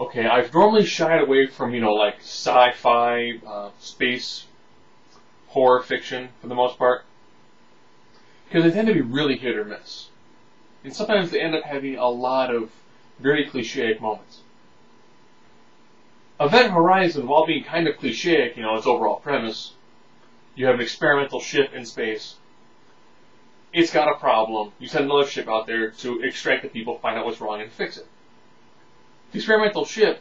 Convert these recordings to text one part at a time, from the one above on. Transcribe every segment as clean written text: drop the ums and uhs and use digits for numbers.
Okay, I've normally shied away from, like sci-fi, space, horror fiction for the most part, because they tend to be really hit or miss. And sometimes they end up having a lot of very clichéic moments. Event Horizon, while being kind of clichéic, its overall premise, you have an experimental ship in space. It's got a problem. You send another ship out there to extract the people, find out what's wrong, and fix it. The experimental ship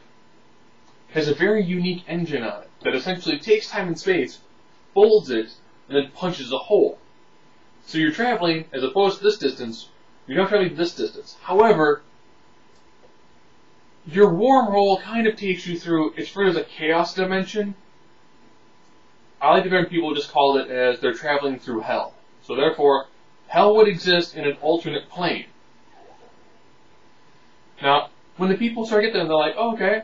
has a very unique engine on it that essentially takes time and space, folds it, and then punches a hole. So you're traveling, as opposed to this distance, you're not traveling this distance. However, your wormhole kind of takes you through, it's referred as a chaos dimension. I like to learn people just call it as they're traveling through hell. So therefore, hell would exist in an alternate plane. Now, when the people start getting there, they're like, oh, okay,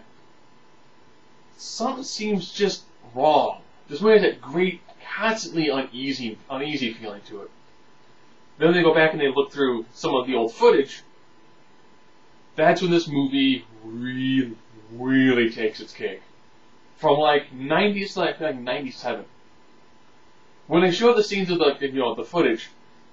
something seems just wrong. This movie has that great, constantly uneasy feeling to it. Then they go back and they look through some of the old footage. That's when this movie really, really takes its cake. From like 90s to like 97. When they show the scenes of the footage,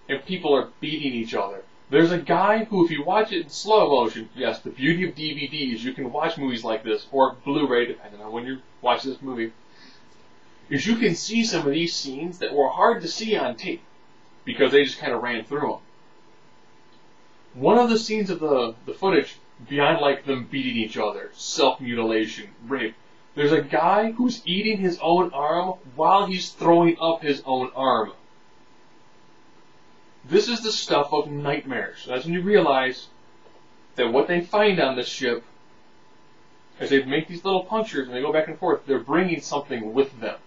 and people are beating each other, there's a guy who, if you watch it in slow motion, yes, the beauty of DVDs, you can watch movies like this, or Blu-ray, depending on when you watch this movie, is you can see some of these scenes that were hard to see on tape, because they just kind of ran through them. One of the scenes of the footage, beyond like them beating each other, self-mutilation, rape, there's a guy who's eating his own arm while he's throwing up his own arm. This is the stuff of nightmares. That's when you realize that what they find on this ship, as they make these little punctures and they go back and forth, they're bringing something with them,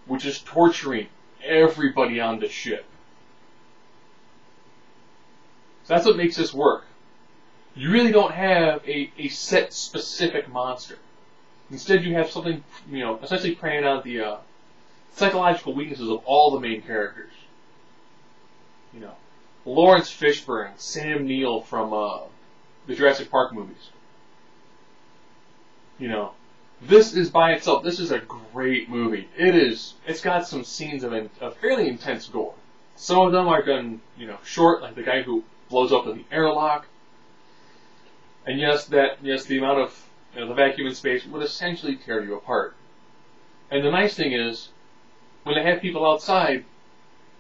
which is torturing everybody on the ship. So that's what makes this work. You really don't have a set specific monster. Instead, you have something, essentially preying on the psychological weaknesses of all the main characters. Lawrence Fishburne, Sam Neill from the Jurassic Park movies. This is by itself, this is a great movie. It's got some scenes of a fairly intense gore. Some of them are done, short, like the guy who blows up in the airlock. And yes, the amount of, the vacuum in space would essentially tear you apart. And the nice thing is, when they have people outside,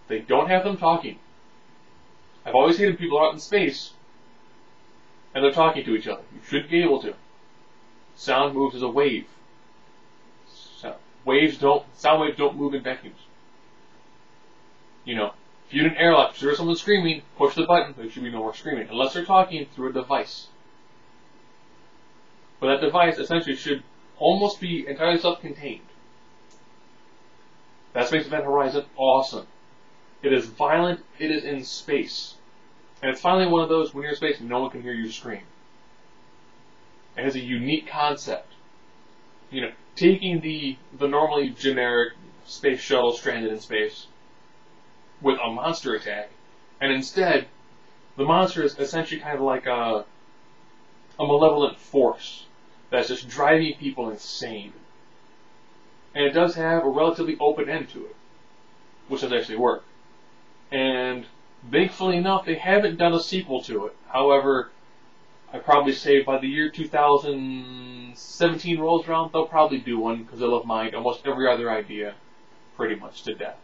they don't have them talking. I've always hated people out in space, and they're talking to each other. You should be able to. Sound moves as a wave. Sound waves don't move in vacuums. If you're in an airlock, if there's someone screaming, push the button, there should be no more screaming, unless they're talking through a device. But that device essentially should almost be entirely self-contained. That makes Event Horizon awesome. It is violent, it is in space. And it's finally one of those, when you're in space, no one can hear you scream. It has a unique concept. Taking the normally generic space shuttle stranded in space with a monster attack, and instead, the monster is essentially kind of like a malevolent force that's just driving people insane. And it does have a relatively open end to it, which does actually work. And thankfully enough, they haven't done a sequel to it. However, I'd probably say by the year 2017 rolls around, they'll probably do one, because they'll have mined almost every other idea pretty much to death.